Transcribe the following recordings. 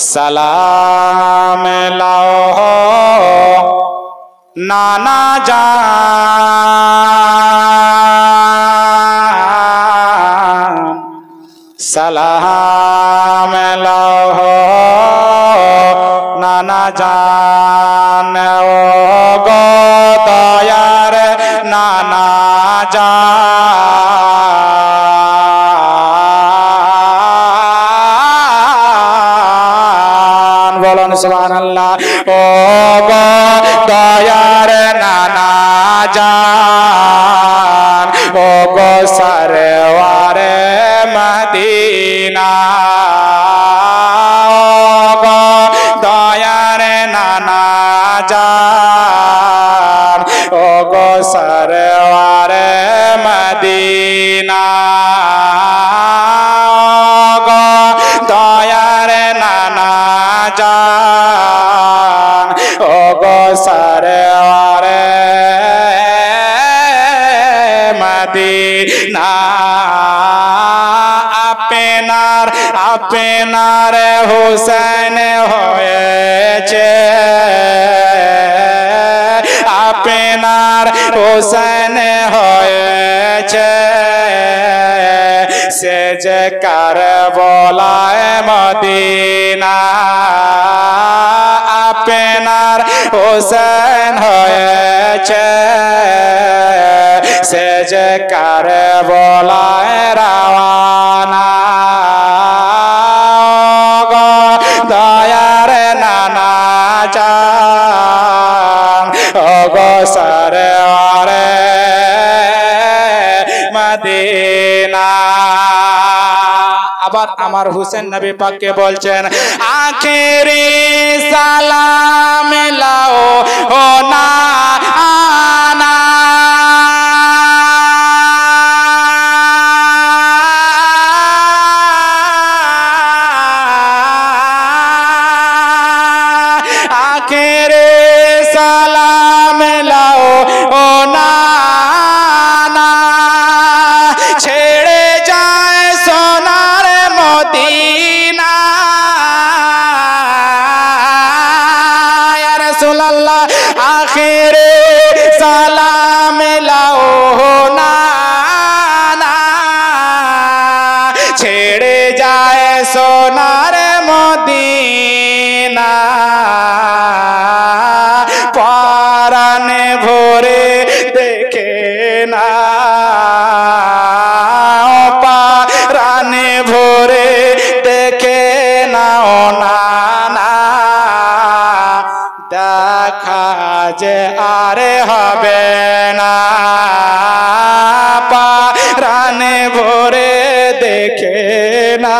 সালাম লাও নানা জান, সালাম লাও নানা জান, ও গো দয়ার নানা জান। বলুন সুবহানাল্লাহ। ও গো দয়ার নানা জান, ও গো সরওয়ারে মদিনা, ও গো দয়ার নানা জান, ও গো সরওয়ারে মদিনা, ও গো দয়ার নানা জান, ও গো সরওয়ারে মদিনা। আপনার আপনার হোসেন হয়েছে, আপনার হোসেন হয়েছে, সে যে কারবালায় মদিনা। আপনার হোসেন হয়েছে, সে যে কারবালায় রওয়ানা, গো দয়ার নানা জান, ও গো সরওয়ারে মদিনা। আবার আমার হুসেন নবী পাককে বলছেন, আখেরি সালাম লাও ও না আনা, আখেরি সালাম লাও ও না না, ছেড়ে যায় সোনার মদিনা। ইয়া রাসূলুল্লাহ, আখিরে সালাম লাও না না, ছেড়ে যায় সোনার মদিনা। পরানে ভরে দেখে না, পরানে ভরে দেখে নাও না না, দেখা যে আরে হবে না। পরানে ভরে দেখে না,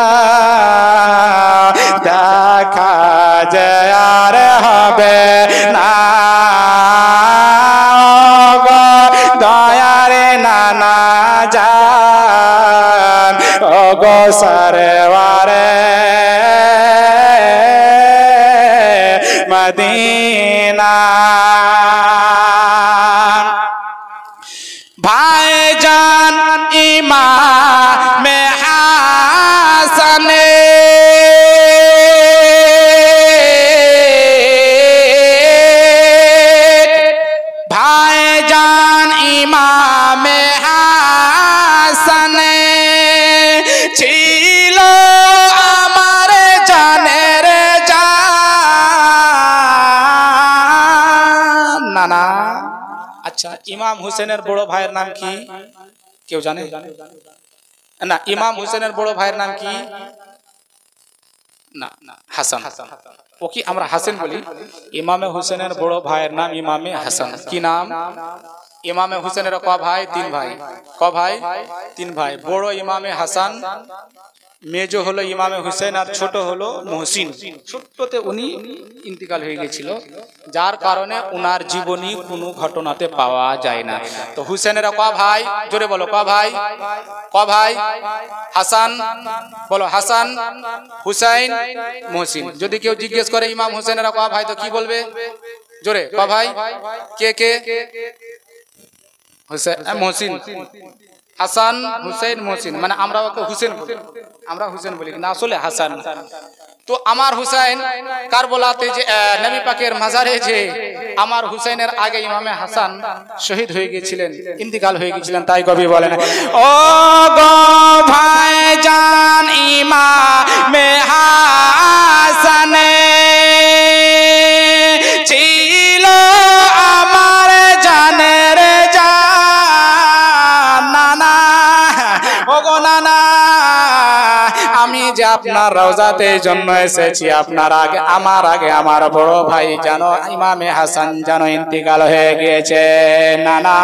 দেখা যে আর হবে না। গো দয়ার নানা জান, ও গো সরওয়ারে মদিনা। ভাইজান ইমাম হাসান, ভাইজান ইমাম হাসান ছিল আমার জানের জান। নানা, আচ্ছা ইমাম হুসেনের বড় ভাইয়ের নাম কি কেউ জানে? না, ইমাম হুসেনের বড় ভাইয়ের নাম কি? না না, হাসান। ও কি আমরা হাসান বলি? ইমামে হুসেনের বড় ভাইয়ের নাম ইমামে হাসান। কি নাম? ইমামে হুসেনের ক ভাই? তিন ভাই। ক ভাই? তিন ভাই। বড় ইমামে হাসান, মেজো হলো ইমামে হুসেন, আর ছোট হলো মুহসিন। ছোট্টতে উনি ইন্তিকাল হয়ে গেছিল, যার কারণে উনার জীবনী কোনো ঘটনাতে পাওয়া যায় না। তো হুসেনের ক ভাই? জোরে বলো, ক ভাই? ক ভাই? হাসান। বলো, হাসান, হুসাইন, মুহসিন। যদি কেউ জিজ্ঞেস করে ইমাম হুসেনের ক ভাই, তো কি বলবে? জোরে, ক ভাই? কে কে? হুসেন, মুহসিন। হাসান হুসেন মহসিন, মানে আমরা ওকে হুসেন বলি, আমরা হুসেন বলি না, আসলে হাসান। তো আমার হুসাইন কারবালাতে যে নবী পাকের মাজারে যে আমার হুসাইনের আগে ইমামে হাসান শহীদ হয়ে গিয়েছিলেন, ইন্তিকাল হয়ে গিয়েছিলেন। তাই কবি বলেন, ও গো ভাইজান ইমামে হাসানে ছিল আমার জানের জান, নানা ও গো নানা, আমি যে আপনার রওজাতে জন্য এসেছি, আপনার আগে আমার বড় ভাই জানো ইমামে হাসান জানো ইন্তিকাল হয়ে গিয়েছে, নানা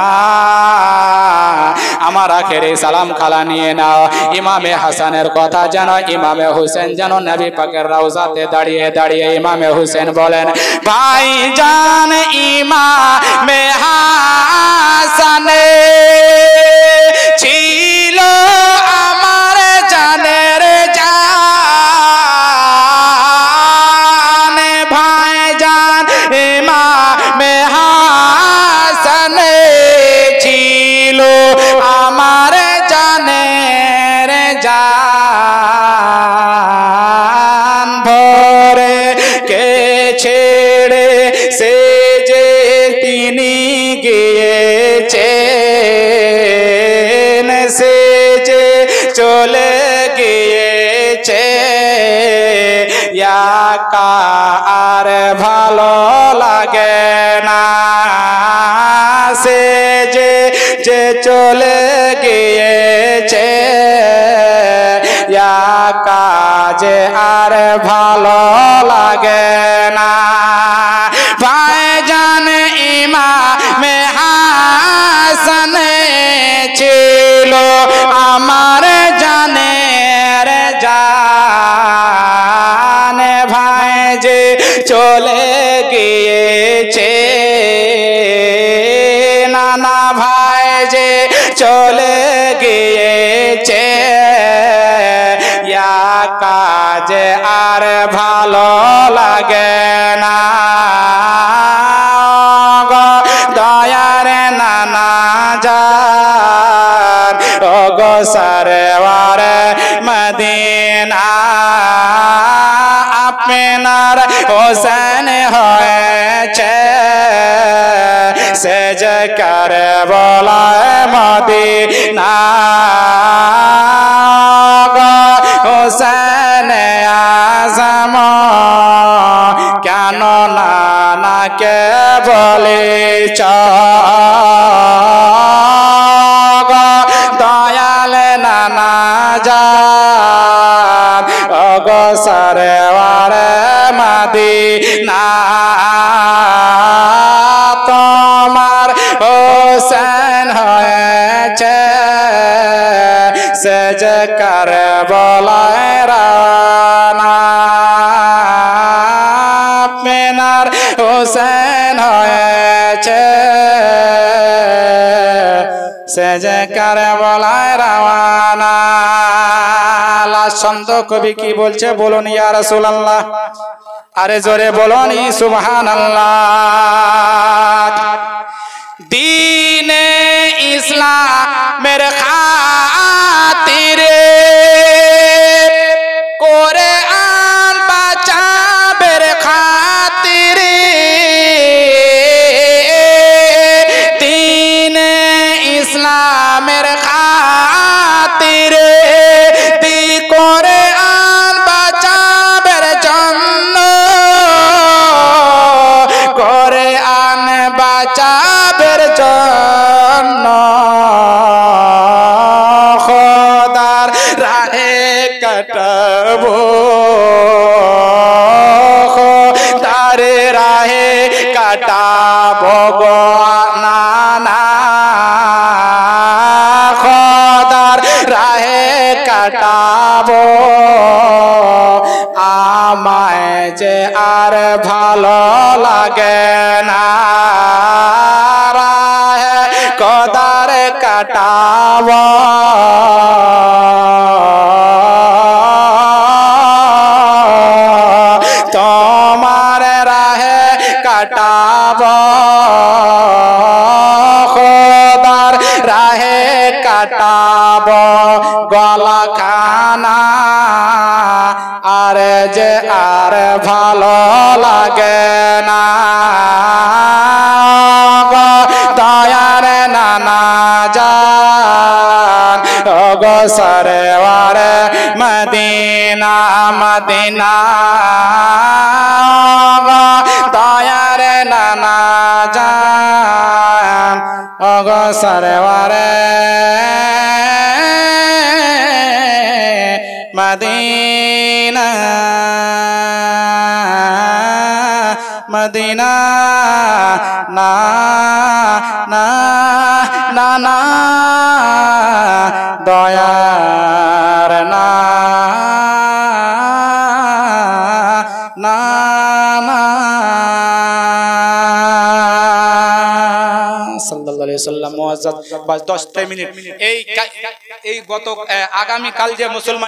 আমার আখেরে সালাম খালা নিয়ে নাও। ইমামে হাসানের কথা জানো, ইমামে হুসেন জানো নবী পাকের রওজাতে দাঁড়িয়ে দাঁড়িয়ে ইমামে হুসেন বলেন, ভাই জান ইমামে হাসানে ছিল আমার জানের জান, ভাই জান ইমামে হাসানে ছিল আমার জানের জান, ভরে কে ছেড়ে সে যে তিনি গিয়েছেন, সে যে চলে গিয়েছে, আর ভালো লাগে না, সে যে চলে গিয়েছে, কাজে আর ভালো লাগে না। ভাইজান ইমামে হাসান ছিল আমার জানের জান, ভাই যে চলে গিয়েছে, নানা ভাই যে চলে গিয়েছে, কাজে আর ভালো লাগে না, দয়ার নানা যান ও গো সরওয়ার মদিনা, আপনার হোসেন হয়েছে সেজ কারবালায় মদিনা, হোসেন আজম কেন নানাকে বলেছ, দয়াল নানা যান ও গো সরওয়ার মদিনা, তোমার হোসেন হয়েছে সেজ কারবালায় রানা, আপনার হোসেন হয়েছে সেজ কারবালায় রানা। ছন্দ কবি কি বলছে বলুন ইয়া রাসূলুল্লাহ, আরে জোরে বলুন সুবহানাল্লাহ। দীনে ইসলামের খাতিরে কোরআন বাঁচাবের খাতিরে, দীনে ইসলামের খাতিরে দি কোরআন বাঁচাবের জন্য, কোরআন বাঁচাবের জন্য খোদার রাহে কাটাবো, খোদার রাহে কাটাবো গো নানা, খোদার রাহে কাটাবো, আমায় যে আর ভালো লাগে না, রাহে খোদার কাটাবো, তোমার রাহে কাটাবো, খোদার রাহে কাটাবো। ভালো লাগে না দয়ার নানা জান ওগো সরওয়ার মদিনা মদিনা দয়ার নানা জান ওগো সরওয়ার মদিনা মদিনা না না না না দয়ার না না না সাল্লাল্লাহু আলাইহি সাল্লাম মুআজ্জাজ 10 মিনিট এই গত আগামী কাল যে মুসলমান